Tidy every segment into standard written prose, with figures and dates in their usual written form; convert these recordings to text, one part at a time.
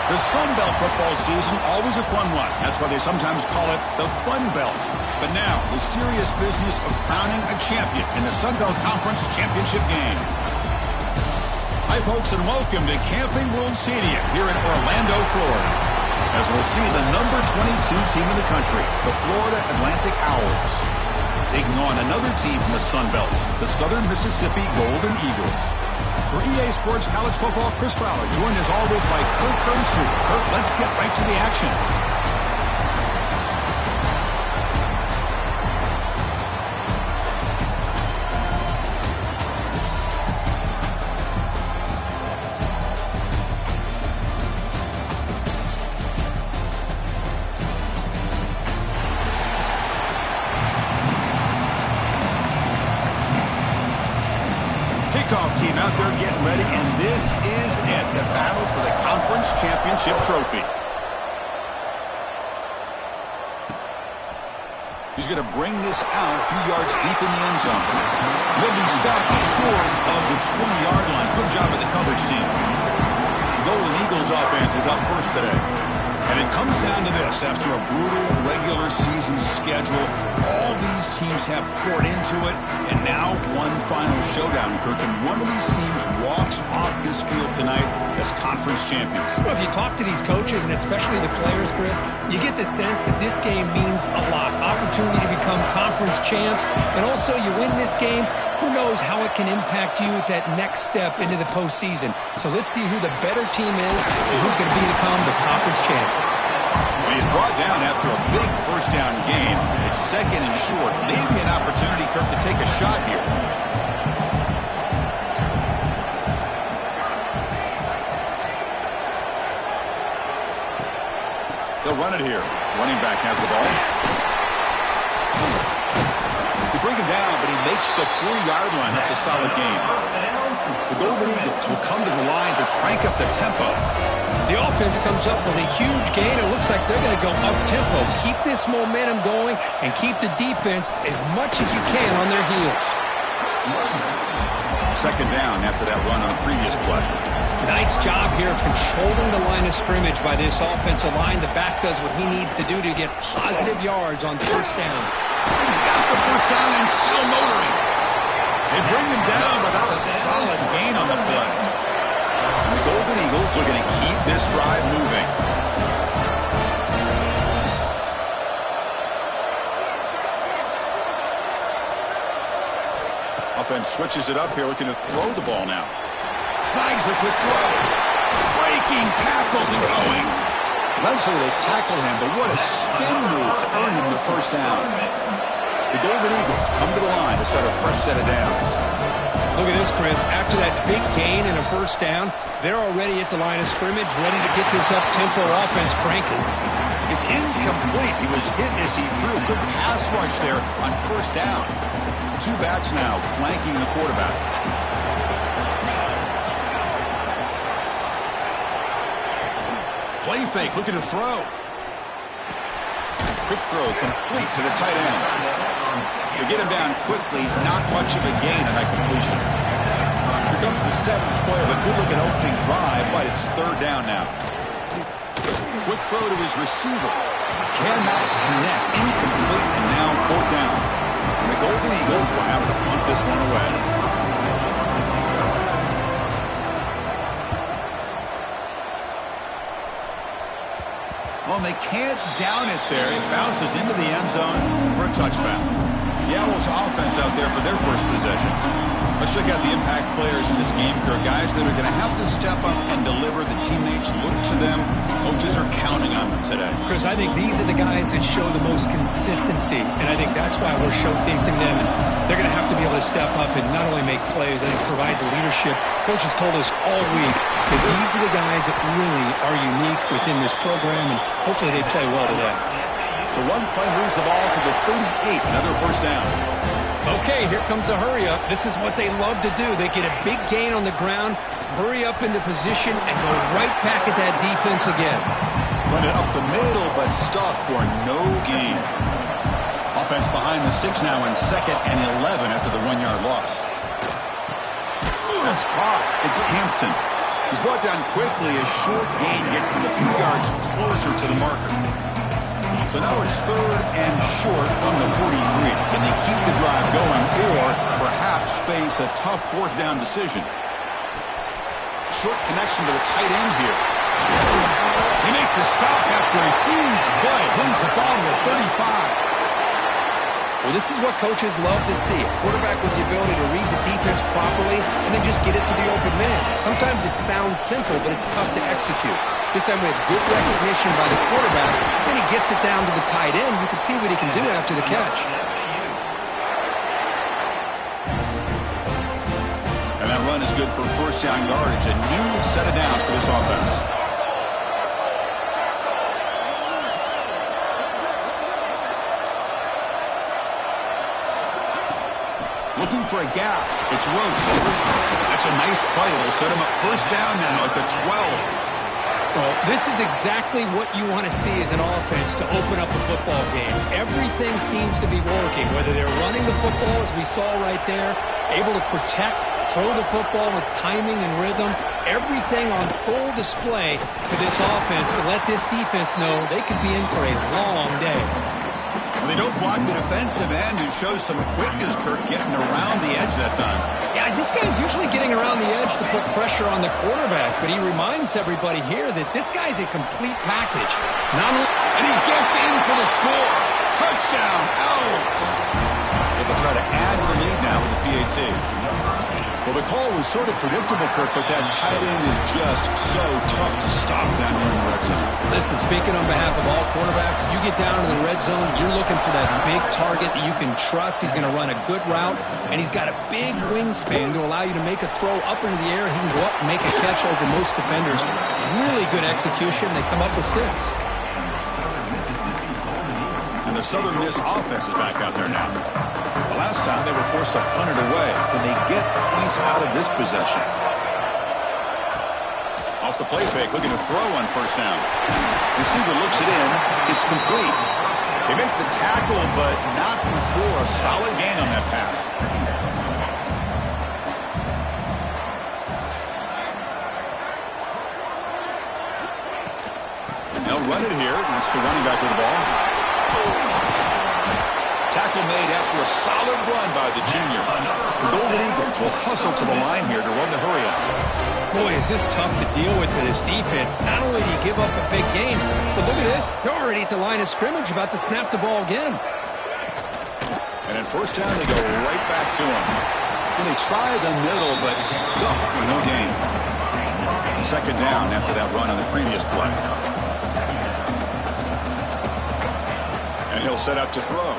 The Sun Belt football season, always a fun one. That's why they sometimes call it the Fun Belt. But now, the serious business of crowning a champion in the Sun Belt Conference Championship game. Hi, folks, and welcome to Camping World Stadium here in Orlando, Florida. As we'll see the number 22 team in the country, the Florida Atlantic Owls, taking on another team from the Sun Belt, the Southern Mississippi Golden Eagles. For EA Sports College Football, Chris Fowler, joined as always by Kirk Herbstreit. Kirk, let's get right to the action. Team out there getting ready, and this is it, the battle for the conference championship trophy. He's going to bring this out a few yards deep in the end zone. He'll be stopped short of the 20-yard line. Good job of the coverage team. The Golden Eagles offense is up first today. And it comes down to this. After a brutal regular season schedule, all these teams have poured into it, and now one final showdown, Kirk. And one of these teams walks off this field tonight as conference champions. Well, if you talk to these coaches, and especially the players, Chris, you get the sense that this game means a lot. Opportunity to become conference champs, and also you win this game, who knows how it can impact you at that next step into the postseason. So let's see who the better team is and who's going to become the conference champ. When he's brought down after a big first down game, it's second and short. Maybe an opportunity, Kirk, to take a shot here. They'll run it here. Running back has the ball. They bring him down, but he makes the 4-yard line. That's a solid game. The Golden Eagles will come to the line to crank up the tempo. The offense comes up with a huge gain. It looks like they're going to go up-tempo. Keep this momentum going and keep the defense as much as you can on their heels. Second down after that run on the previous play. Nice job here of controlling the line of scrimmage by this offensive line. The back does what he needs to do to get positive yards on first down. He got the first down and still motoring. They bring him down, but that's a solid gain on the play. And the Golden Eagles are going to keep this drive moving. Offense switches it up here, looking to throw the ball now. Snags the quick throw. Breaking tackles and going. Eventually they tackle him, but what a spin move to earn him the first down. The Golden Eagles come to the line to set a fresh set of downs. Look at this, Chris. After that big gain and a first down, they're already at the line of scrimmage, ready to get this up-tempo offense cranking. It's incomplete. He was hit as he threw. Good pass rush there on first down. Two backs now flanking the quarterback. Play fake, looking to throw. Quick throw complete to the tight end. They get him down quickly, not much of a gain on that completion. Here comes the seventh play of a good-looking opening drive, but it's third down now. Quick throw to his receiver. Cannot connect. Incomplete, and now fourth down. And the Golden Eagles will have to punt this one away. Well, they can't down it there. It bounces into the end zone for a touchback. The Owls offense out there for their first possession. Let's check out the impact players in this game. There are guys that are going to have to step up and deliver. The teammates look to them. Coaches are counting on them today. Chris, I think these are the guys that show the most consistency, and I think that's why we're showcasing them. And they're going to have to be able to step up and not only make plays, I think provide the leadership. Coaches told us all week that these are the guys that really are unique within this program, and hopefully they play well today. So one play moves the ball to the 38, another first down. Okay, here comes the hurry up. This is what they love to do. They get a big gain on the ground, hurry up into position, and go right back at that defense again. Run it up the middle, but stuffed for no gain. Offense behind the 6 now in 2nd and 11 after the 1-yard loss. That's caught. It's Hampton. He's brought down quickly. A short gain gets them a few yards closer to the marker. So now it's 3rd and short from the 43. Can they keep the drive going or perhaps face a tough 4th down decision? Short connection to the tight end here. They make the stop after a huge play. Wins the ball to the 35. Well, this is what coaches love to see. A quarterback with the ability to read the defense properly and then just get it to the open man. Sometimes it sounds simple, but it's tough to execute. This time we have good recognition by the quarterback, and he gets it down to the tight end. You can see what he can do after the catch. And that run is good for 1st down yardage. A new set of downs for this offense. Looking for a gap. It's Roach. That's a nice play. It'll set him up 1st down now at the 12. Well, this is exactly what you want to see as an offense to open up a football game. Everything seems to be working, whether they're running the football, as we saw right there, able to protect, throw the football with timing and rhythm. Everything on full display for this offense to let this defense know they could be in for a long day. They don't block the defensive end, who shows some quickness, Kirk, getting around the edge that time. Yeah, this guy's usually getting around the edge to put pressure on the quarterback, but he reminds everybody here that this guy's a complete package. And he gets in for the score. Touchdown, Elves. Able to try to add to the lead now with the PAT. Well, the call was sort of predictable, Kirk, but that tight end is just so tough to stop down here in the red zone. Listen, speaking on behalf of all quarterbacks, you get down in the red zone, you're looking for that big target that you can trust. He's going to run a good route, and he's got a big wingspan to allow you to make a throw up into the air. He can go up and make a catch over most defenders. Really good execution. They come up with 6. And the Southern Miss offense is back out there now. The last time they were forced to punt it away. Can they get points out of this possession? Off the play fake, looking to throw on 1st down. Receiver looks it in. It's complete. They make the tackle, but not before a solid gain on that pass. And they'll run it here. That's the running back with the ball. Tackle made after a solid run by the junior. The Golden Eagles will hustle to the line here to run the hurry-up. Boy, is this tough to deal with for this defense. Not only do you give up a big gain, but look at this. They're already at the line of scrimmage, about to snap the ball again. And at 1st down, they go right back to him. And they try the middle, but stuck for no gain. 2nd down after that run on the previous play. And he'll set out to throw.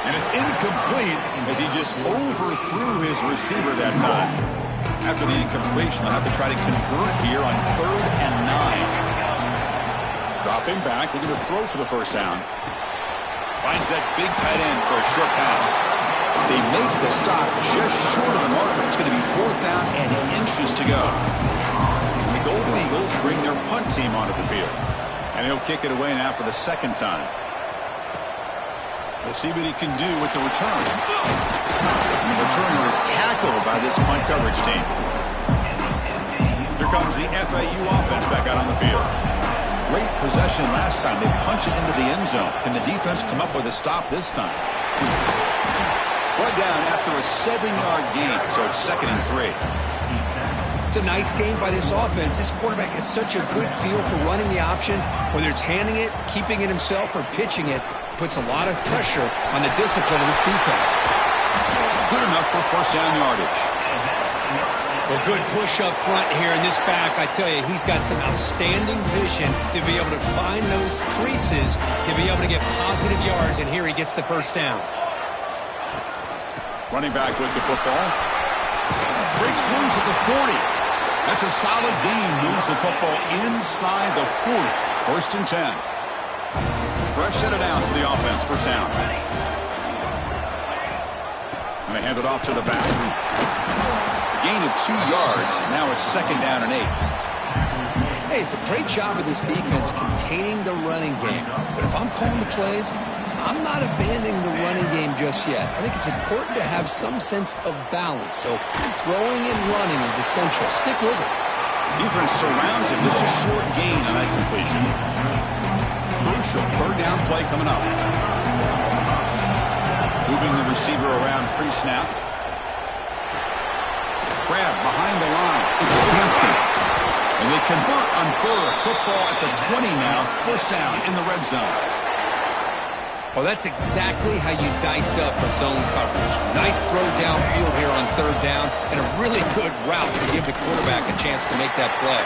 And it's incomplete as he just overthrew his receiver that time. After the incompletion, they'll have to try to convert here on 3rd and 9. Dropping back, looking to throw for the 1st down. Finds that big tight end for a short pass. They make the stop just short of the marker. It's going to be 4th down and inches to go. And the Golden Eagles bring their punt team onto the field. And he'll kick it away now for the 2nd time. We'll see what he can do with the return. And the returner is tackled by this punt coverage team. Here comes the FAU offense back out on the field. Great possession last time. They punch it into the end zone. Can the defense come up with a stop this time? One down after a 7-yard gain, so it's 2nd and 3. It's a nice game by this offense. This quarterback has such a good feel for running the option, whether it's handing it, keeping it himself, or pitching it. Puts a lot of pressure on the discipline of this defense. Good enough for 1st down yardage. Well, good push up front here in this back. I tell you, he's got some outstanding vision to be able to find those creases, to be able to get positive yards, and here he gets the 1st down. Running back with the football. Breaks loose at the 40. That's a solid gain. Moves the football inside the 40. 1st and 10. Fresh set of downs for the offense. 1st down. And they hand it off to the back. Gain of 2 yards. Now it's 2nd down and 8. Hey, it's a great job of this defense containing the running game. But if I'm calling the plays, I'm not abandoning the running game just yet. I think it's important to have some sense of balance. So throwing and running is essential. Stick with it. Defense surrounds him. Just a short gain on that completion. Crucial third down play coming up. Moving the receiver around pre-snap. Grab behind the line. It's empty. And they convert on third. Football at the 20 now. First down in the red zone. Well, that's exactly how you dice up a zone coverage. Nice throw downfield here on third down, and a really good route to give the quarterback a chance to make that play.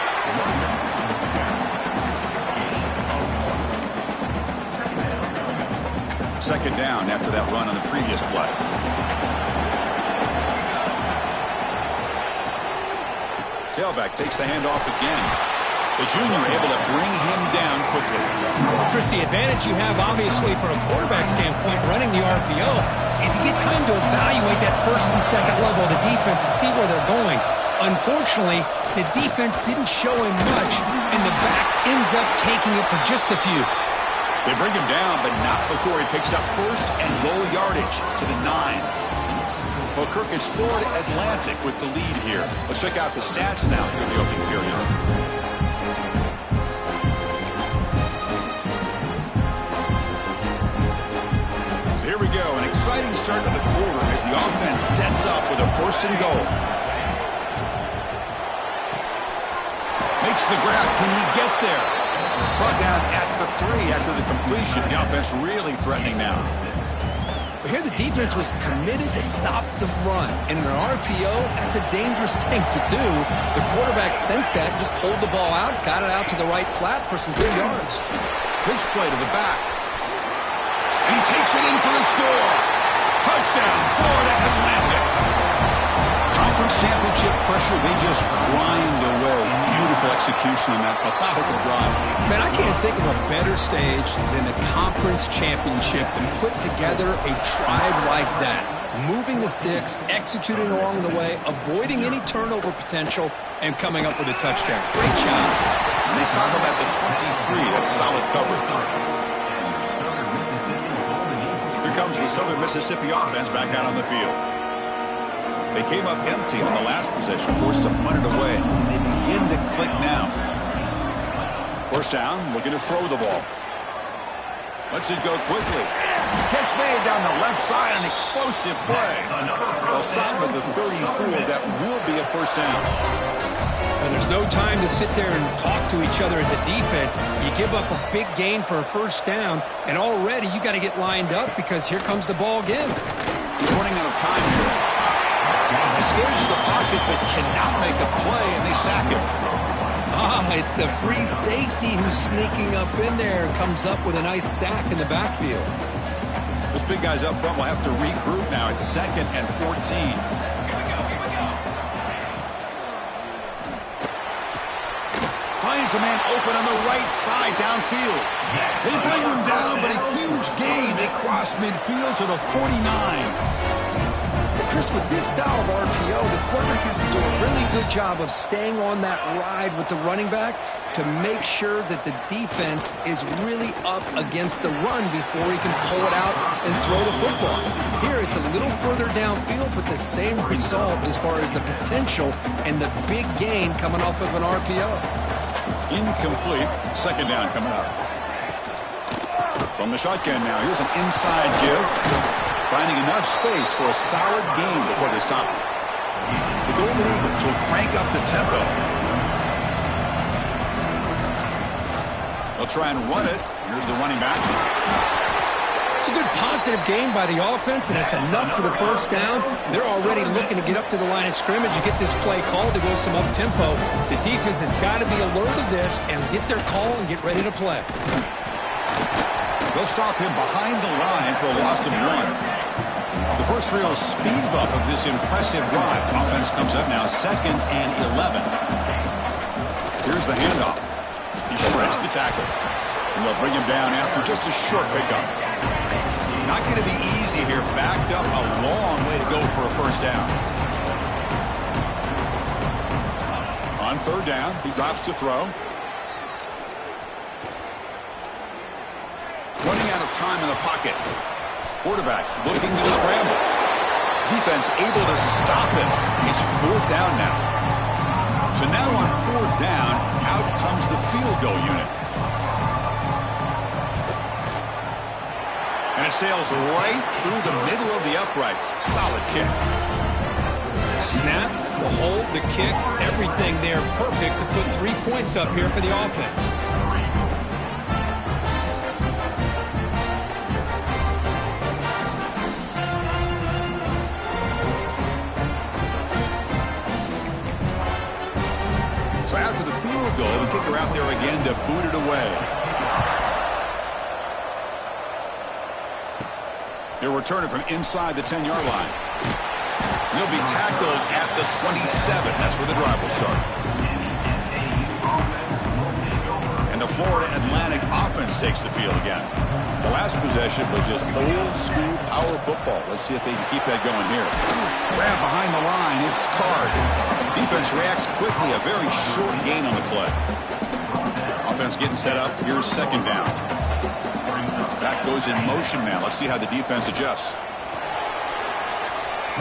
Second down after that run on the previous play. Tailback takes the handoff again. The junior able to bring him down quickly. Chris, the advantage you have, obviously, from a quarterback standpoint, running the RPO, is you get time to evaluate that first and second level of the defense and see where they're going. Unfortunately, the defense didn't show him much, and the back ends up taking it for just a few. They bring him down, but not before he picks up first and goal yardage to the 9. Well, Kirk, it's Florida Atlantic with the lead here. Let's check out the stats now through the opening period. Here we go, an exciting start to the quarter as the offense sets up with a first and goal. Makes the grab. Can he get there? Brought down at the 3 after the completion. The offense really threatening now. But here the defense was committed to stop the run. And in an RPO, that's a dangerous thing to do. The quarterback sensed that, just pulled the ball out, got it out to the right flat for some good yards. Pitch play to the back. And he takes it in for the score. Touchdown, Florida Atlantic. Conference championship pressure, they just grind away. Beautiful execution on that methodical drive. Man, I can't think of a better stage than the conference championship and put together a drive like that. Moving the sticks, executing along the way, avoiding any turnover potential, and coming up with a touchdown. Great job. And they stop them at the 23. That's solid coverage. Here comes the Southern Mississippi offense back out on the field. They came up empty on the last possession, forced to punt it away, and they begin to click now. First down, looking to throw the ball. Lets it go quickly. Catch made down the left side, an explosive play. They'll stop at the 34. That will be a first down. And there's no time to sit there and talk to each other as a defense. You give up a big gain for a first down, and already you got to get lined up because here comes the ball again. He's running out of time here. Escapes the pocket but cannot make a play, and they sack him. It's the free safety who's sneaking up in there and comes up with a nice sack in the backfield. This big guy's up front will have to regroup now. It's 2nd and 14. Finds a man open on the right side downfield. They bring him down, but a huge gain. They cross midfield to the 49. Chris, with this style of RPO, the quarterback has to do a really good job of staying on that ride with the running back to make sure that the defense is really up against the run before he can pull it out and throw the football. Here, it's a little further downfield, but the same result as far as the potential and the big gain coming off of an RPO. Incomplete. Second down coming up. From the shotgun now, here's an inside give. Finding enough space for a solid gain before they stop. The Golden Eagles will crank up the tempo. They'll try and run it. Here's the running back. It's a good positive gain by the offense, and it's enough for the first down. They're already looking to get up to the line of scrimmage and get this play called to go some up-tempo. The defense has got to be alert to this and get their call and get ready to play. They'll stop him behind the line for a loss of 1. The first real speed bump of this impressive drive. Offense comes up now 2nd and 11. Here's the handoff. He shreds the tackle. And they'll bring him down after just a short pickup. Not going to be easy here. Backed up a long way to go for a first down. On third down, he drops to throw. Running out of time in the pocket. Quarterback looking to scramble. Defense able to stop him. It's 4th down now. So now on 4th down, out comes the field goal unit. And it sails right through the middle of the uprights. Solid kick. Snap, the hold, the kick, everything there perfect to put 3 points up here for the offense. So after the field goal, the kicker out there again to boot it away. He'll return it from inside the 10-yard line. He'll be tackled at the 27. That's where the drive will start. And the Florida Atlantic offense takes the field again. The last possession was just old-school power football. Let's see if they can keep that going here. Grab behind the line. It's Card. Defense reacts quickly. A very short gain on the play. Offense getting set up. Here's 2nd down. That goes in motion now. Let's see how the defense adjusts.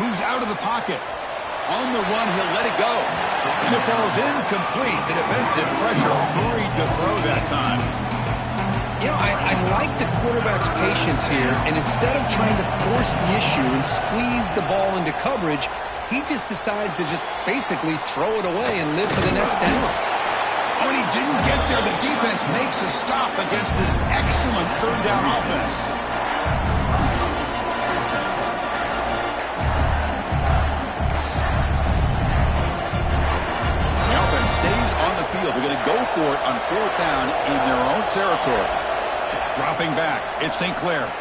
Moves out of the pocket. On the run, he'll let it go. And it falls incomplete. The defensive pressure hurried to throw that time. You know, I like the quarterback's patience here, and instead of trying to force the issue and squeeze the ball into coverage, he just decides to just basically throw it away and live for the next down. Oh, and he didn't get there. The defense makes a stop against this excellent 3rd down offense. The offense stays on the field. We're going to go for it on 4th down in their own territory. Dropping back, it's St. Clair.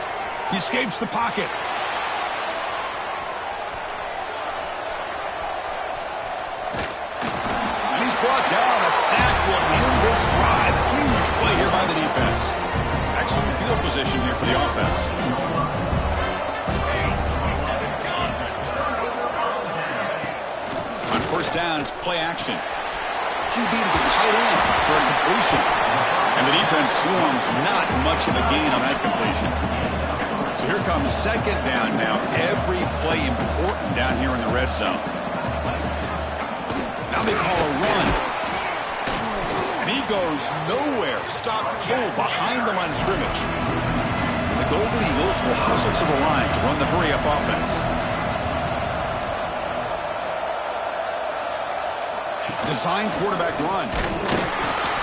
He escapes the pocket. And he's brought down. A sack will end this drive. Huge play here by the defense. Excellent field position here for the offense. On 1st down, it's play action. QB to the tight end for a completion. And the defense swarms not much of a gain on that completion. So here comes 2nd down now. Every play important down here in the red zone. Now they call a run. And he goes nowhere. Stop cold behind the line of scrimmage. And the Golden Eagles will hustle to the line to run the hurry-up offense. Design quarterback run.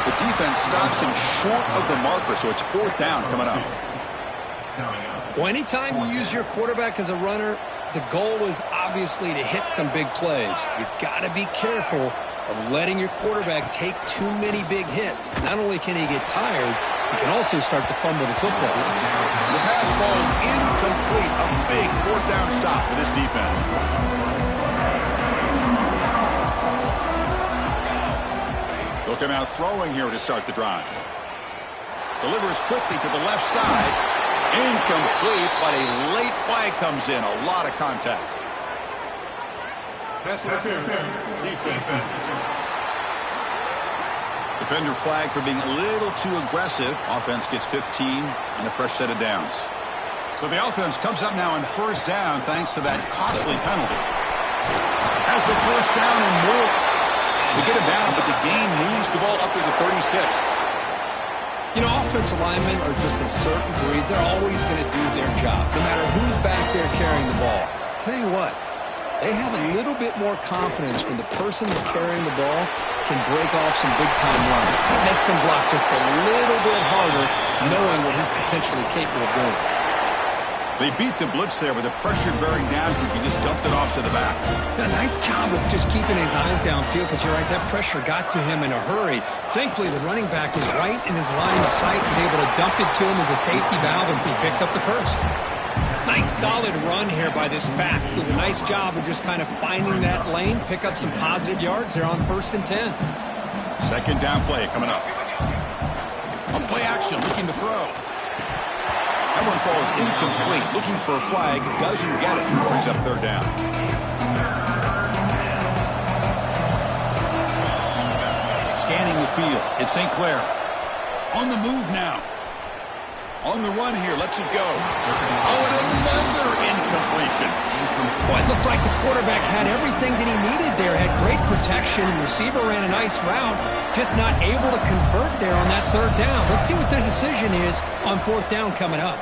The defense stops him short of the marker, so it's 4th down coming up. Well, anytime you use your quarterback as a runner, the goal is obviously to hit some big plays. You've got to be careful of letting your quarterback take too many big hits. Not only can he get tired, he can also start to fumble the football. The pass ball is incomplete. A big 4th down stop for this defense. They'll come out throwing here to start the drive. Delivers quickly to the left side. Incomplete, but a late flag comes in. A lot of contact. Pass interference. Defense. Defender flag for being a little too aggressive. Offense gets 15 and a fresh set of downs. So the offense comes up now on 1st down thanks to that costly penalty. Has the 1st down and more. They get him down, but the gain moves the ball up to the 36. You know, offensive linemen are just a certain breed. They're always going to do their job, no matter who's back there carrying the ball. I'll tell you what, they have a little bit more confidence when the person that's carrying the ball can break off some big-time runs. It makes them block just a little bit harder, knowing what he's potentially capable of doing. They beat the blitz there with the pressure bearing down. He just dumped it off to the back. A nice job of just keeping his eyes downfield, because you're right, that pressure got to him in a hurry. Thankfully, the running back was right in his line of sight. He's able to dump it to him as a safety valve, and he picked up the 1st. Nice solid run here by this back. Did a nice job of just kind of finding that lane, pick up some positive yards there on 1st and 10. 2nd down play coming up. A play action, looking to throw. That one falls incomplete. Looking for a flag. Doesn't get it. Brings up 3rd down. Scanning the field. It's St. Clair. On the move now. On the run here, lets it go. Oh, and another incompletion. Well, it looked like the quarterback had everything that he needed there. Had great protection. Receiver ran a nice route. Just not able to convert there on that third down. Let's see what the decision is on fourth down coming up.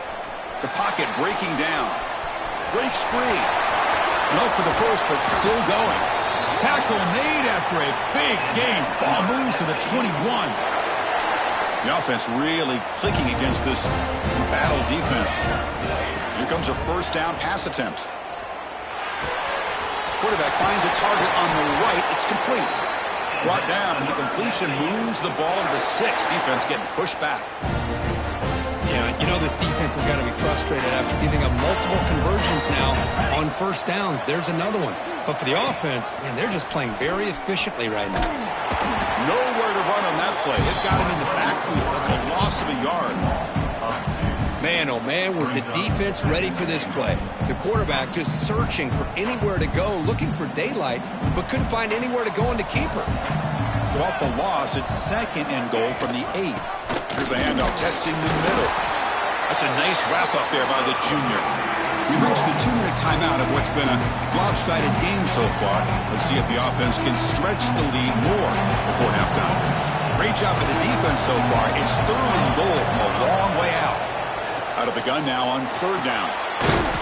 The pocket breaking down. Breaks free. No for the first, but still going. Tackle made after a big gain. Ball moves to the 21. The offense really clicking against this battle defense. Here comes a first down pass attempt. Quarterback finds a target on the right. It's complete. Brought down, and the completion moves the ball to the 6. Defense getting pushed back. Yeah, you know this defense has got to be frustrated after giving up multiple conversions now on first downs. There's another one. But for the offense, man, they're just playing very efficiently right now. Nowhere to run on that play. It got him in the backfield. That's a loss of a yard. Man, oh man, was the defense ready for this play. The quarterback just searching for anywhere to go, looking for daylight, but couldn't find anywhere to go in the keeper. So off the loss, it's second and goal from the 8. Here's the handoff, testing the middle. That's a nice wrap-up there by the junior. We reached the 2-minute timeout of what's been a lopsided game so far. Let's see if the offense can stretch the lead more before halftime. Great job by the defense so far. It's third and goal from a long way out. Out of the gun now on third down.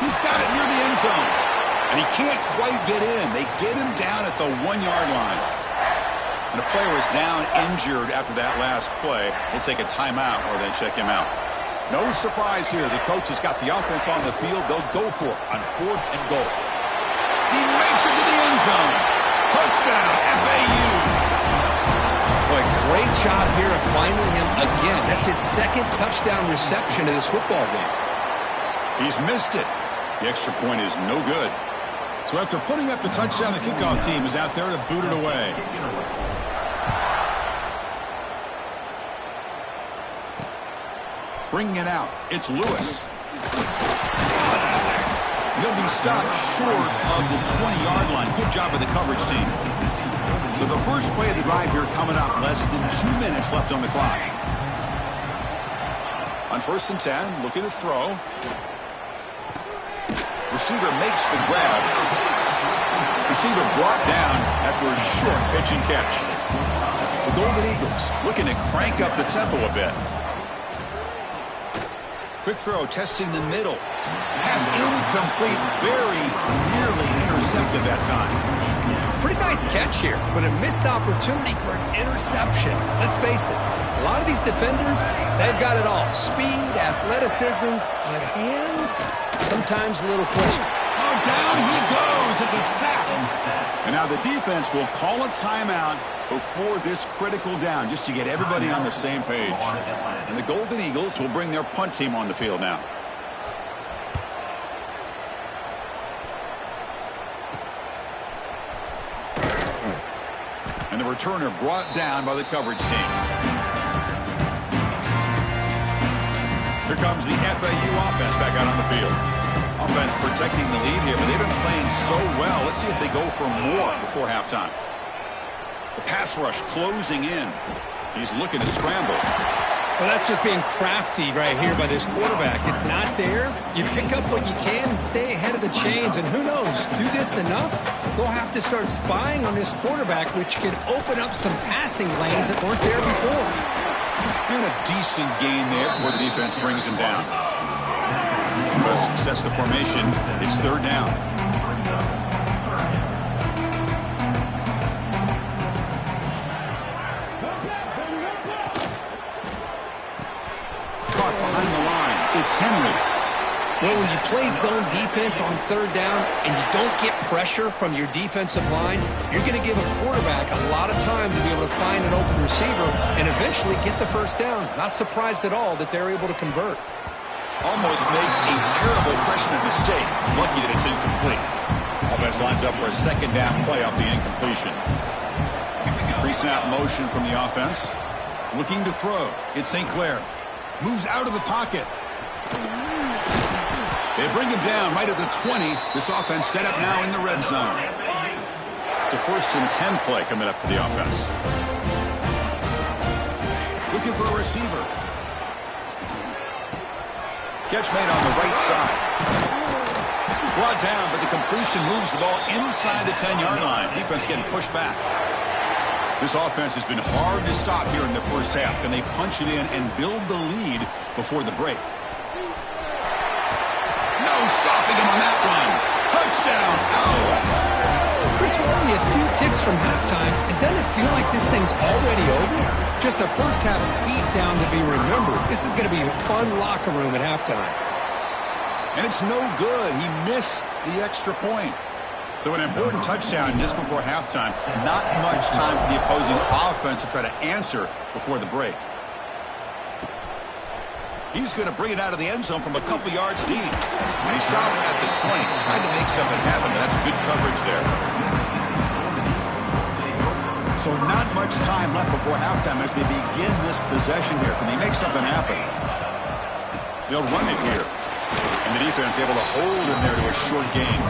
He's got it near the end zone. And he can't quite get in. They get him down at the 1-yard line. And the player is down injured after that last play. We'll take a timeout or then check him out. No surprise here. The coach has got the offense on the field. They'll go for it on fourth and goal. He makes it to the end zone. Touchdown, FAU. Boy, great job here of finding him again. That's his second touchdown reception in this football game. He's missed it. The extra point is no good. So after putting up the touchdown, the kickoff team is out there to boot it away. Bringing it out, it's Lewis. He'll be stopped short of the 20-yard line. Good job by the coverage team. So the first play of the drive here coming up. Less than 2 minutes left on the clock. On first and 10, looking to throw. Receiver makes the grab. Receiver brought down after a short pitch and catch. The Golden Eagles looking to crank up the tempo a bit. Quick throw, testing the middle. Pass incomplete, very nearly intercepted that time. Pretty nice catch here, but a missed opportunity for an interception. Let's face it, a lot of these defenders, they've got it all. Speed, athleticism, but hands, sometimes a little question. Oh, down he goes. It's a sack. And now the defense will call a timeout before this critical down, just to get everybody on the same page. And the Golden Eagles will bring their punt team on the field now. And the returner brought down by the coverage team. Here comes the FAU offense back out on the field. Offense protecting the lead here, but they've been playing so well. Let's see if they go for more before halftime. The pass rush closing in. He's looking to scramble. Well, that's just being crafty right here by this quarterback. It's not there. You pick up what you can and stay ahead of the chains. And who knows, do this enough, they'll have to start spying on this quarterback, which could open up some passing lanes that weren't there before. And a decent gain there before the defense brings him down. First sets the formation. It's third down. Caught behind the line. It's Henry. Well, when you play zone defense on third down and you don't get pressure from your defensive line, you're going to give a quarterback a lot of time to be able to find an open receiver and eventually get the first down. Not surprised at all that they're able to convert. Almost makes a terrible freshman mistake. Lucky that it's incomplete. Offense lines up for a second down play off the incompletion. Pre-snap motion from the offense. Looking to throw. It's St. Clair. Moves out of the pocket. They bring him down right at the 20. This offense set up now in the red zone. It's a first and 10 play coming up for the offense. Looking for a receiver. Catch made on the right side. Brought down, but the completion moves the ball inside the 10-yard line. Defense getting pushed back. This offense has been hard to stop here in the first half. Can they punch it in and build the lead before the break? No stopping him on that one. Touchdown, Owls. Chris, we're only a few ticks from halftime, and doesn't it feel like this thing's already over? Just a first-half beatdown to be remembered. This is going to be a fun locker room at halftime. And it's no good. He missed the extra point. So an important touchdown just before halftime. Not much time for the opposing offense to try to answer before the break. He's going to bring it out of the end zone from a couple yards deep. And he stopped at the 20, trying to make something happen. That's good coverage there. So not much time left before halftime as they begin this possession here. Can they make something happen? They'll run it here. And the defense able to hold him there to a short gain.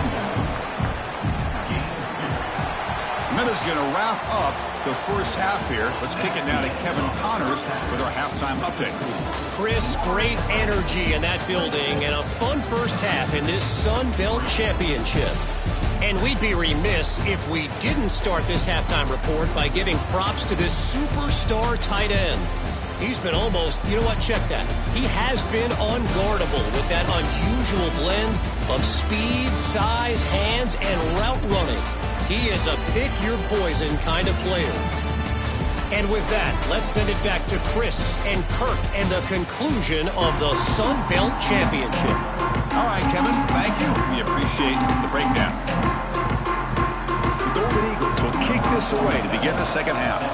And that is going to wrap up the first half here. Let's kick it now to Kevin Connors with our halftime update. Chris, great energy in that building and a fun first half in this Sun Belt Championship. And we'd be remiss if we didn't start this halftime report by giving props to this superstar tight end. He's been almost, you know what, check that. He has been unguardable with that unusual blend of speed, size, hands, and route running. He is a pick-your-poison kind of player. And with that, let's send it back to Chris and Kirk and the conclusion of the Sun Belt Championship. All right, Kevin, thank you. We appreciate the breakdown. The Golden Eagles will kick this away to begin the second half.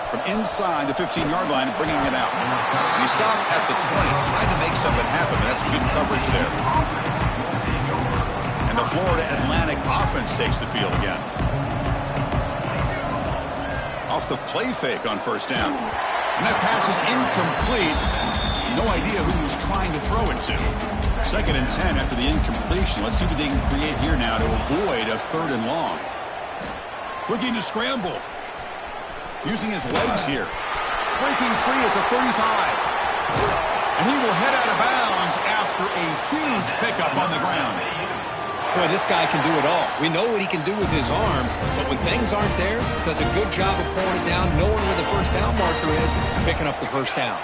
From inside the 15-yard line, bringing it out. And he stopped at the 20, trying to make something happen, but that's good coverage there. And the Florida Atlantic offense takes the field again. Off the play fake on first down. And that pass is incomplete. No idea who he was trying to throw it to. Second and 10 after the incompletion. Let's see what they can create here now to avoid a third and long. Looking to scramble. Using his legs here. Breaking free at the 35. And he will head out of bounds after a huge pickup on the ground. Boy, this guy can do it all. We know what he can do with his arm, but when things aren't there, does a good job of pulling it down, knowing where the first down marker is, and picking up the first down.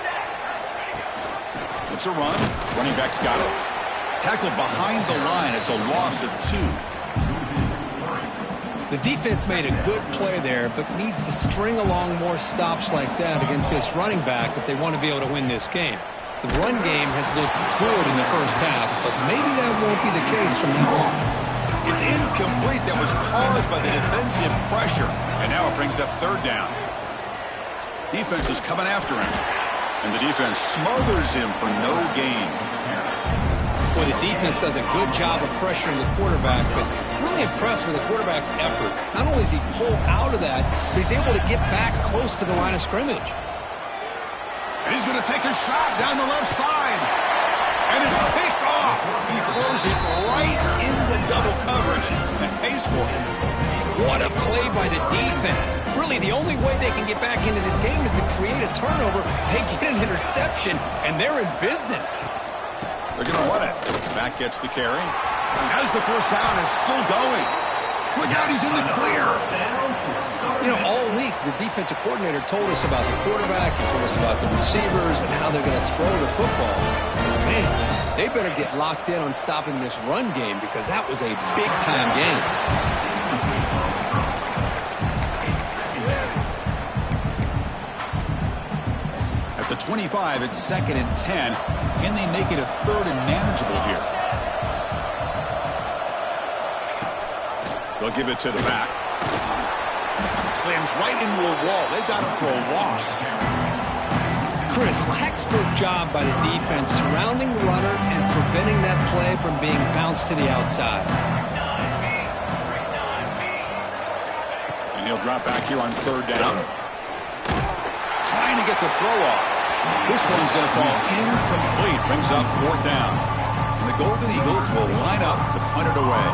It's a run. Running back's got it. Tackled behind the line. It's a loss of 2. The defense made a good play there, but needs to string along more stops like that against this running back if they want to be able to win this game. The run game has looked good in the first half, but maybe that won't be the case from now on. It's incomplete. That was caused by the defensive pressure. And now it brings up third down. Defense is coming after him. And the defense smothers him for no gain. Boy, the defense does a good job of pressuring the quarterback, but really impressed with the quarterback's effort. Not only is he pulled out of that, but he's able to get back close to the line of scrimmage. And he's going to take a shot down the left side. And it's picked off. He throws it right in the double coverage. And pays for it. What a play by the defense. Really, the only way they can get back into this game is to create a turnover. They get an interception, and they're in business. They're going to run it. Back gets the carry. As the first down is still going. Look out, he's in the clear. You know, all week, the defensive coordinator told us about the quarterback, he told us about the receivers and how they're going to throw the football. Man, they better get locked in on stopping this run game because that was a big-time game. At the 25, it's 2nd and 10. Can they make it a third and manageable here? They'll give it to the back. Slams right into a wall. They've got him for a loss. Chris, textbook job by the defense surrounding the runner and preventing that play from being bounced to the outside. And he'll drop back here on third down. Trying to get the throw off. This one's going to fall incomplete. Brings up fourth down. And the Golden Eagles will line up to punt it away.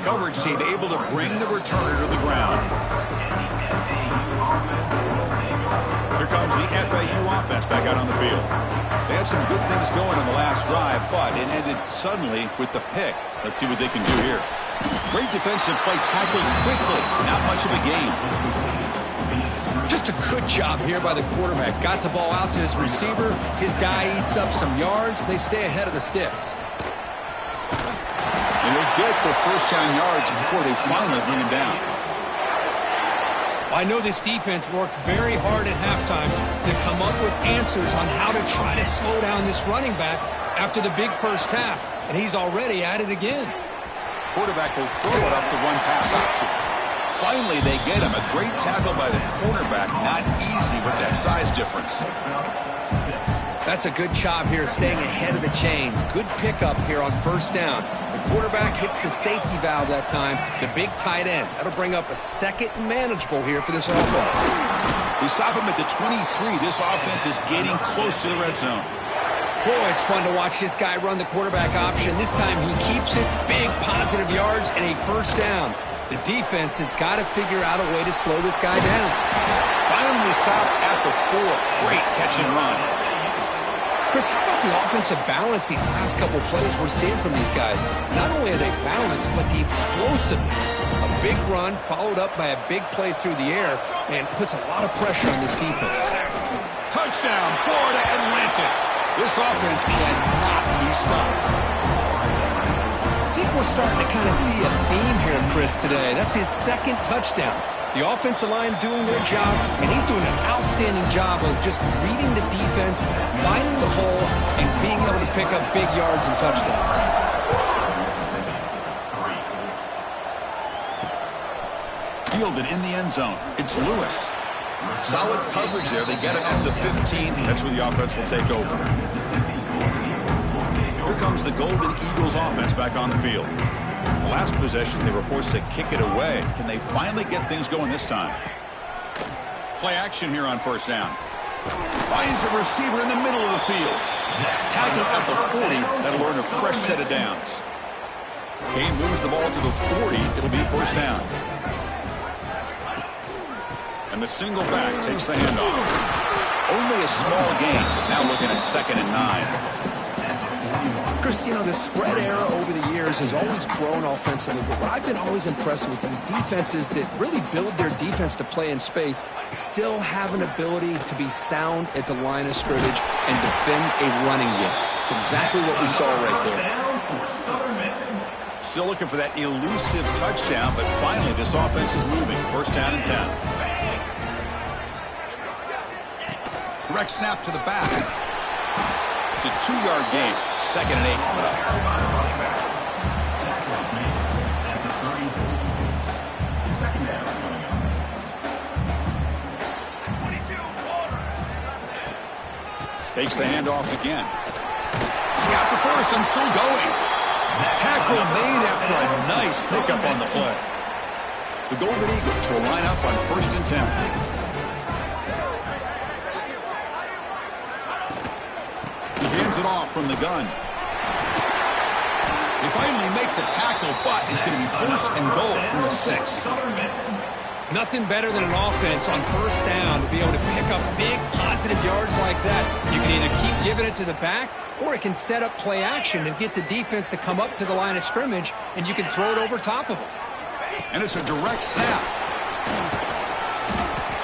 The coverage team able to bring the returner to the ground. Here comes the FAU offense back out on the field. They had some good things going on the last drive, but it ended suddenly with the pick. Let's see what they can do here. Great defensive play, tackled quickly. Not much of a gain. Just a good job here by the quarterback. Got the ball out to his receiver. His guy eats up some yards. They stay ahead of the sticks. And they get the first down yards before they finally bring him down. I know this defense worked very hard at halftime to come up with answers on how to try to slow down this running back after the big first half. And he's already at it again. Quarterback will throw it off the run-pass option. Finally, they get him. A great tackle by the cornerback. Not easy with that size difference. That's a good job here, staying ahead of the chains. Good pickup here on first down. The quarterback hits the safety valve that time. The big tight end. That'll bring up a second and manageable here for this offense. They stop him at the 23. This offense is getting close to the red zone. Boy, it's fun to watch this guy run the quarterback option. This time he keeps it. Big positive yards and a first down. The defense has got to figure out a way to slow this guy down. Finally stopped at the 4. Great catch and run. Chris, how about the offensive balance these last couple plays we're seeing from these guys? Not only are they balanced, but the explosiveness. A big run followed up by a big play through the air and puts a lot of pressure on this defense. Touchdown, Florida Atlantic. This offense cannot be stopped. I think we're starting to kind of see a theme here, Chris, today. That's his second touchdown. The offensive line doing their job, and he's doing an outstanding job of just reading the defense, finding the hole, and being able to pick up big yards and touchdowns. Fielded in the end zone. It's Lewis. Solid coverage there. They get him at the 15. That's where the offense will take over. Here comes the Golden Eagles offense back on the field. The last possession, they were forced to kick it away. Can they finally get things going this time? Play action here on first down. Finds a receiver in the middle of the field. Tackled at the 40. That'll earn a fresh set of downs. Game moves the ball to the 40. It'll be first down. And the single back takes the handoff. Only a small gain. Now looking at 2nd and 9. Chris, you know, the spread era over the years has always grown offensively, but what I've been always impressed with them defenses that really build their defense to play in space still have an ability to be sound at the line of scrimmage and defend a running game. It's exactly what we saw right there. Still looking for that elusive touchdown, but finally this offense is moving. First down and 10. Direct snap to the back. It's a 2-yard gain. 2nd and 8 coming up. Takes the handoff again. He's got the first and still going. Tackle made after a nice pickup on the play. The Golden Eagles will line up on 1st and 10. Hands it off from the gun. They finally make the tackle, but it's going to be 1st and goal from the 6. Nothing better than an offense on first down to be able to pick up big positive yards like that. You can either keep giving it to the back, or it can set up play action and get the defense to come up to the line of scrimmage, and you can throw it over top of them. And it's a direct snap.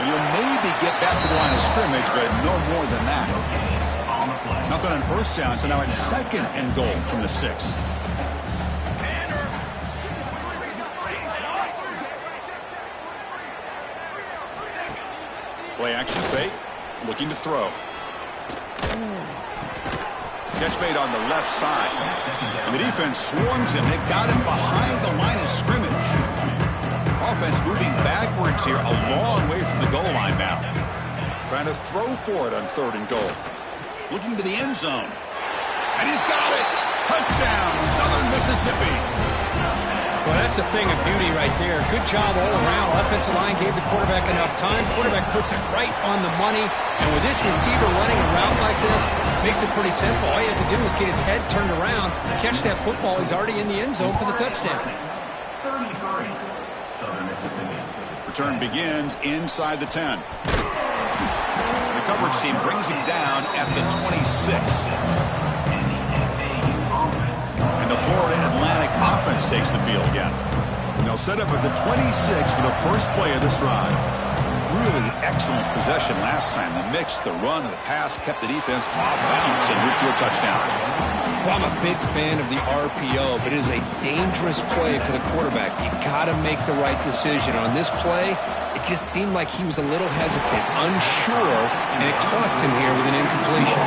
And you'll maybe get back to the line of scrimmage, but no more than that. Nothing on first down, so now it's 2nd and goal from the 6. Play action fake, looking to throw. Catch made on the left side. And the defense swarms him. They've got him behind the line of scrimmage. Offense moving backwards here, a long way from the goal line now. Trying to throw for it on 3rd and goal. Looking to the end zone. And he's got it. Touchdown, Southern Mississippi. Well, that's a thing of beauty right there. Good job all around. Offensive line gave the quarterback enough time. Quarterback puts it right on the money. And with this receiver running around like this, makes it pretty simple. All you have to do is get his head turned around, catch that football. He's already in the end zone for the touchdown. return begins inside the 10. The coverage team brings him down at the 26. And the Florida Atlantic offense takes the field again. And they'll set up at the 26 for the first play of this drive. Really excellent possession last time. The mix, the run, and the pass kept the defense off balance and moved to a touchdown. Well, I'm a big fan of the RPO, but it is a dangerous play for the quarterback. You got to make the right decision. On this play, it just seemed like he was a little hesitant, unsure, and it cost him here with an incompletion.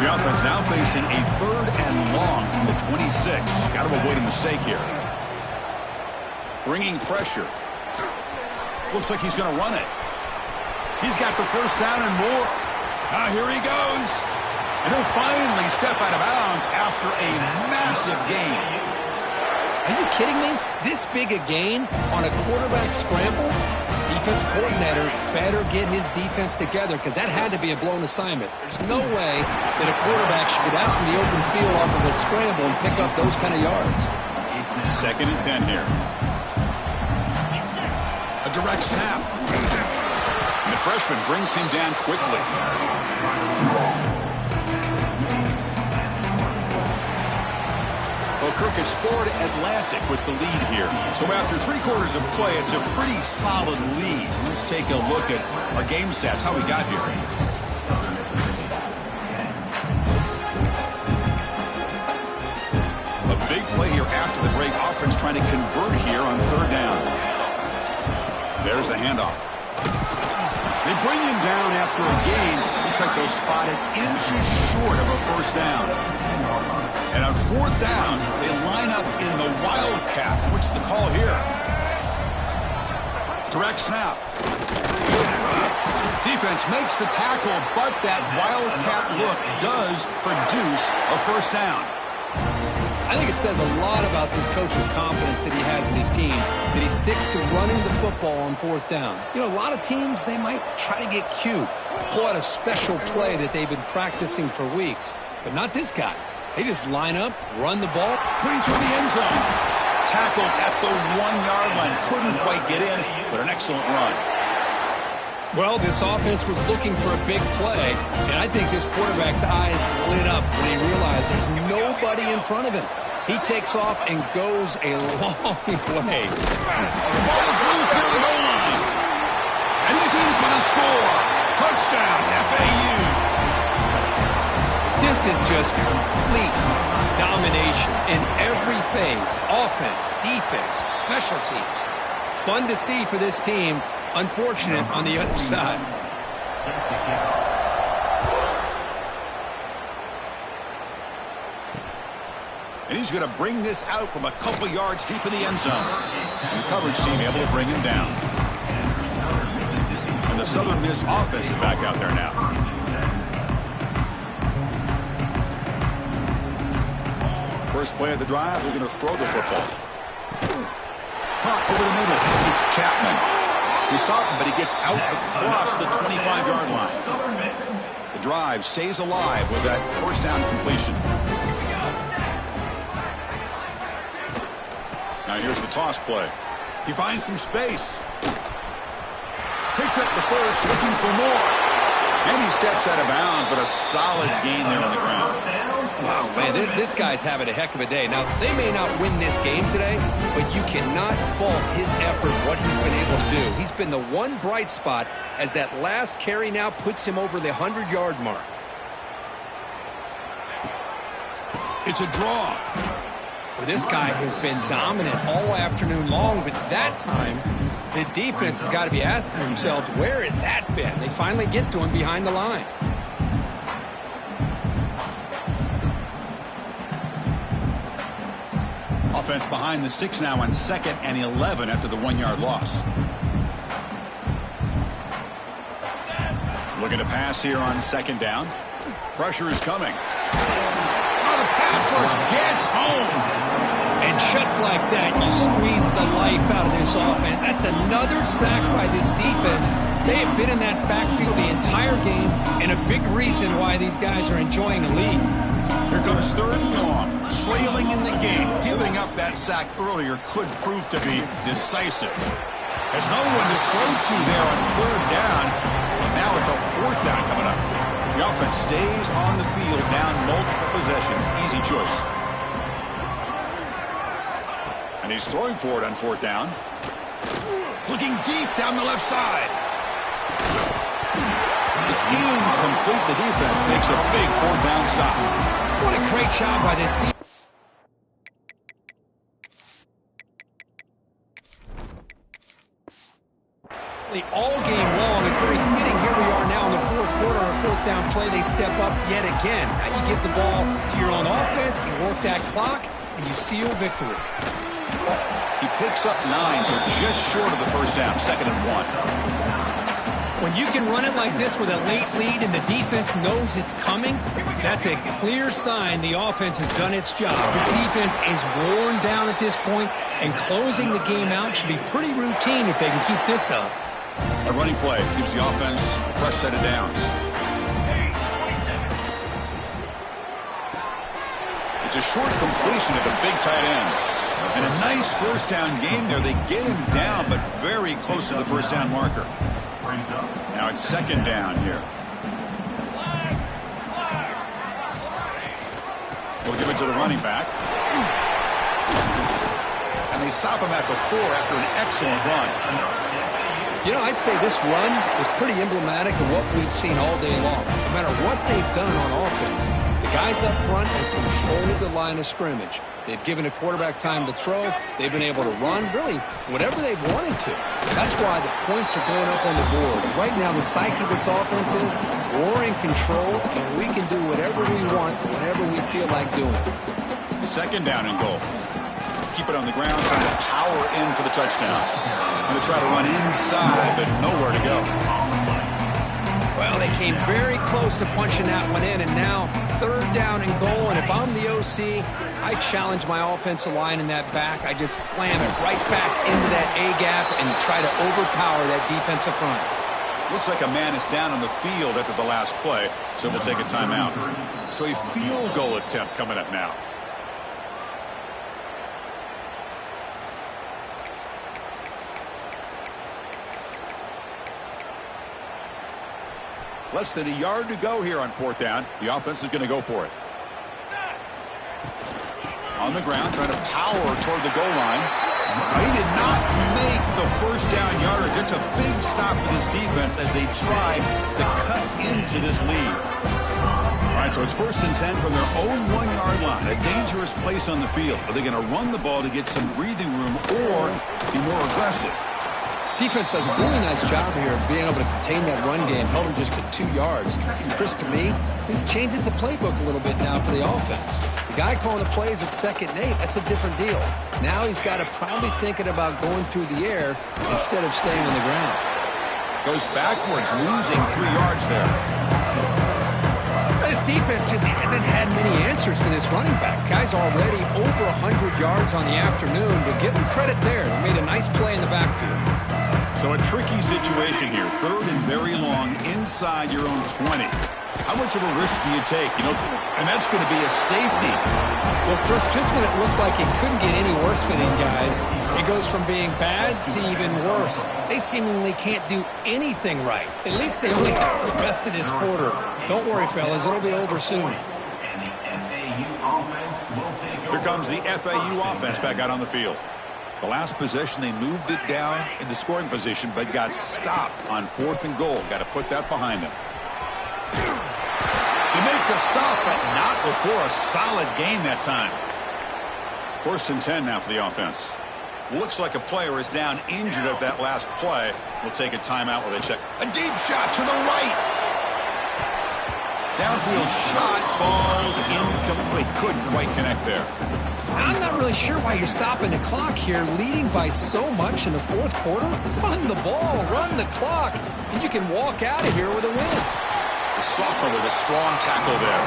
The offense now facing a 3rd and long from the 26. Got to avoid a mistake here. Bringing pressure. Looks like he's going to run it. He's got the first down and more. Now here he goes. And he'll finally step out of bounds after a massive gain. Are you kidding me? This big a gain on a quarterback scramble? Defense coordinator better get his defense together because that had to be a blown assignment. There's no way that a quarterback should get out in the open field off of a scramble and pick up those kind of yards. 2nd and 10 here. A direct snap. And the freshman brings him down quickly. Well, Kirk, it's Florida Atlantic with the lead here. So after 3 quarters of play, it's a pretty solid lead. Let's take a look at our game stats, how we got here. A big play here after the break. Offense trying to convert here on 3rd down. There's the handoff. They bring him down after a gain. Looks like they're spotted inches short of a first down. And on 4th down, they line up in the Wildcat. What's the call here? Direct snap. Defense makes the tackle, but that Wildcat look does produce a first down. I think it says a lot about this coach's confidence that he has in his team, that he sticks to running the football on 4th down. You know, a lot of teams, they might try to get cute, pull out a special play that they've been practicing for weeks, but not this guy. They just line up, run the ball. Clean through the end zone. Tackled at the 1-yard line. Couldn't quite get in, but an excellent run. Well, this offense was looking for a big play, and I think this quarterback's eyes lit up when he realized there's nobody in front of him. He takes off and goes a long way. The ball is loose near the goal line. And he's in for the score. Touchdown, FAU. This is just complete domination in every phase. Offense, defense, special teams. Fun to see for this team. Unfortunate on the other side. And he's going to bring this out from a couple yards deep in the end zone. And the coverage team able to bring him down. And the Southern Miss offense is back out there now. First play of the drive, they're going to throw the football. Caught over the middle. It's Chapman. He stopped him, but he gets out across the 25-yard line. The drive stays alive with that first down completion. Now here's the toss play. He finds some space. Picks up the first, looking for more. And he steps out of bounds, but a solid gain there on the ground. Wow, man, this guy's having a heck of a day. Now, they may not win this game today, but you cannot fault his effort, what he's been able to do. He's been the one bright spot as that last carry now puts him over the 100-yard mark. It's a draw. Well, this guy has been dominant all afternoon long, but that time, the defense has got to be asking themselves, where has that been? They finally get to him behind the line. Offense behind the 6 now on 2nd and 11 after the 1-yard loss. Looking to pass here on 2nd down. Pressure is coming. Oh, the pass rush gets home. And just like that, you squeeze the life out of this offense. That's another sack by this defense. They have been in that backfield the entire game, and a big reason why these guys are enjoying a lead. Here comes 3rd and long. Trailing in the game. Giving up that sack earlier could prove to be decisive. There's no one to throw to there on 3rd down. And now it's a 4th down coming up. The offense stays on the field, down multiple possessions. Easy choice. And he's throwing for it on 4th down. Looking deep down the left side. It's incomplete. The defense makes a big 4th down stop. What a great job by this defense. All game long. It's very fitting. Here we are now in the 4th quarter. On a 4th down play, they step up yet again. Now you give the ball to your own offense, you work that clock, and you seal victory. He picks up 9, so just short of the 1st down, 2nd and 1. When you can run it like this with a late lead and the defense knows it's coming, that's a clear sign the offense has done its job. This defense is worn down at this point, and closing the game out should be pretty routine if they can keep this up. A running play gives the offense a fresh set of downs. It's a short completion at the big tight end. And a nice 1st down game there. They get him down, but very close to the 1st down marker. Now it's 2nd down here. We'll give it to the running back. And they stop him at the 4 after an excellent run. You know, I'd say this run is pretty emblematic of what we've seen all day long. No matter what they've done on offense, the guys up front have controlled the line of scrimmage. They've given a quarterback time to throw. They've been able to run, really, whatever they've wanted to. That's why the points are going up on the board. Right now, the psyche of this offense is we're in control, and we can do whatever we want, whenever we feel like doing. 2nd down and goal. Keep it on the ground, trying to power in for the touchdown. Going to try to run inside, but nowhere to go. Well, they came very close to punching that one in, and now 3rd down and goal. And if I'm the OC, I challenge my offensive line in that back. I just slam it right back into that A-gap and try to overpower that defensive front. Looks like a man is down on the field after the last play, so we'll take a timeout. So a field goal attempt coming up now. Less than a yard to go here on 4th down. The offense is going to go for it. On the ground, trying to power toward the goal line. He did not make the 1st down yardage. It's a big stop for this defense as they try to cut into this lead. All right, so it's 1st and 10 from their own 1-yard line. A dangerous place on the field. Are they going to run the ball to get some breathing room or be more aggressive? Defense does a really nice job here of being able to contain that run game, held them just to 2 yards. And Chris, to me, this changes the playbook a little bit now for the offense. The guy calling the plays at 2nd and 8, that's a different deal. Now he's got to probably thinking about going through the air instead of staying on the ground. Goes backwards, losing 3 yards there. This defense just hasn't had many answers for this running back. Guy's already over 100 yards on the afternoon, but give him credit there. He made a nice play in the backfield. So a tricky situation here. 3rd and very long inside your own 20. How much of a risk do you take? And that's going to be a safety. Well, Chris, just when it looked like it couldn't get any worse for these guys, it goes from being bad to even worse. They seemingly can't do anything right. At least they only have the rest of this quarter. Don't worry, fellas. It'll be over soon. Here comes the FAU offense back out on the field. The last possession, they moved it down into scoring position, but got stopped on 4th and goal. Got to put that behind them. They make the stop, but not before a solid gain that time. 1st and 10 now for the offense. Looks like a player is down injured at that last play. We'll take a timeout while they check. A deep shot to the right. Downfield shot falls incomplete. Couldn't quite connect there. I'm not really sure why you're stopping the clock here, leading by so much in the 4th quarter. Run the ball, run the clock, and you can walk out of here with a win. The sophomore with a strong tackle there.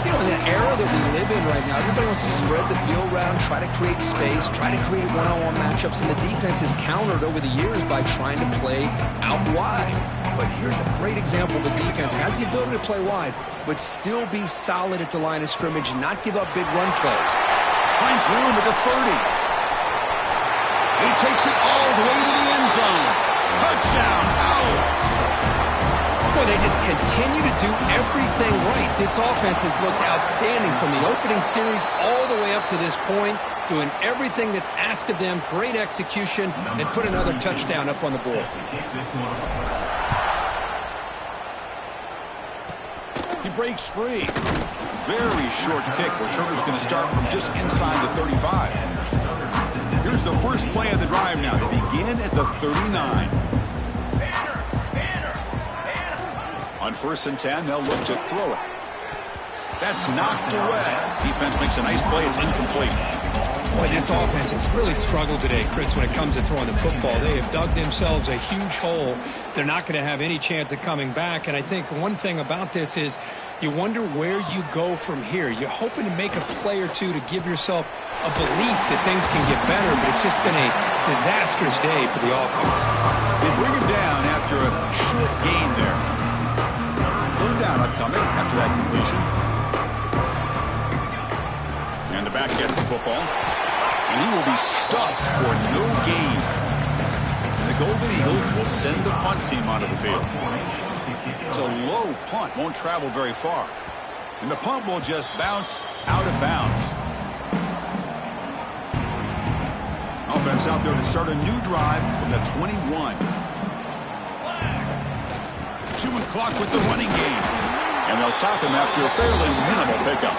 You know, in the era that we live in right now, everybody wants to spread the field around, try to create space, try to create one-on-one matchups, and the defense is countered over the years by trying to play out wide. But here's a great example. The defense has the ability to play wide, but still be solid at the line of scrimmage and not give up big run plays. Finds room at the 30. He takes it all the way to the end zone. Touchdown, Owls. Boy, they just continue to do everything right. This offense has looked outstanding from the opening series all the way up to this point, doing everything that's asked of them, great execution, and put another touchdown up on the board. He breaks free. Very short kick. Returner's going to start from just inside the 35. Here's the first play of the drive now. They begin at the 39. On 1st and 10, they'll look to throw it. That's knocked away. Defense makes a nice play. It's incomplete. Boy, this offense has really struggled today, Chris, when it comes to throwing the football. They have dug themselves a huge hole. They're not going to have any chance of coming back. And I think one thing about this is you wonder where you go from here. You're hoping to make a play or two to give yourself a belief that things can get better, but it's just been a disastrous day for the offense. They bring him down after a short gain there. 3rd down upcoming after that completion. And the back gets the football. And he will be stuffed for no gain. And the Golden Eagles will send the punt team onto the field. It's a low punt, won't travel very far. And the punt will just bounce out of bounds. Offense out there to start a new drive from the 21. Chewing clock with the running game. And they'll stop him after a fairly minimal pickup.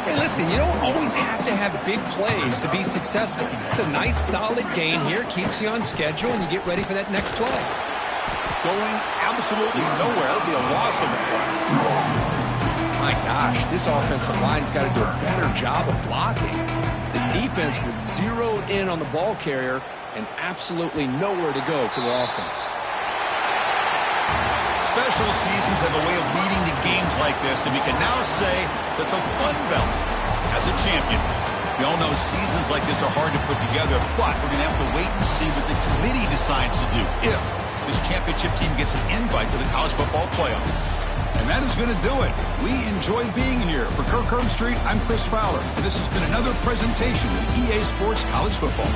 Hey, listen, you don't always have to have big plays to be successful. It's a nice, solid gain here. Keeps you on schedule, and you get ready for that next play. Going absolutely nowhere. It'll be a loss of the play. My gosh, this offensive line's got to do a better job of blocking. The defense was zeroed in on the ball carrier and absolutely nowhere to go for the offense. Special seasons have a way of leading to games like this, and we can now say that the Fun Belt has a champion. We all know seasons like this are hard to put together, but we're going to have to wait and see what the committee decides to do if this championship team gets an invite to the college football playoff. And that is going to do it. We enjoy being here. For Kirk Herbstreit, I'm Chris Fowler, and this has been another presentation of EA Sports College Football.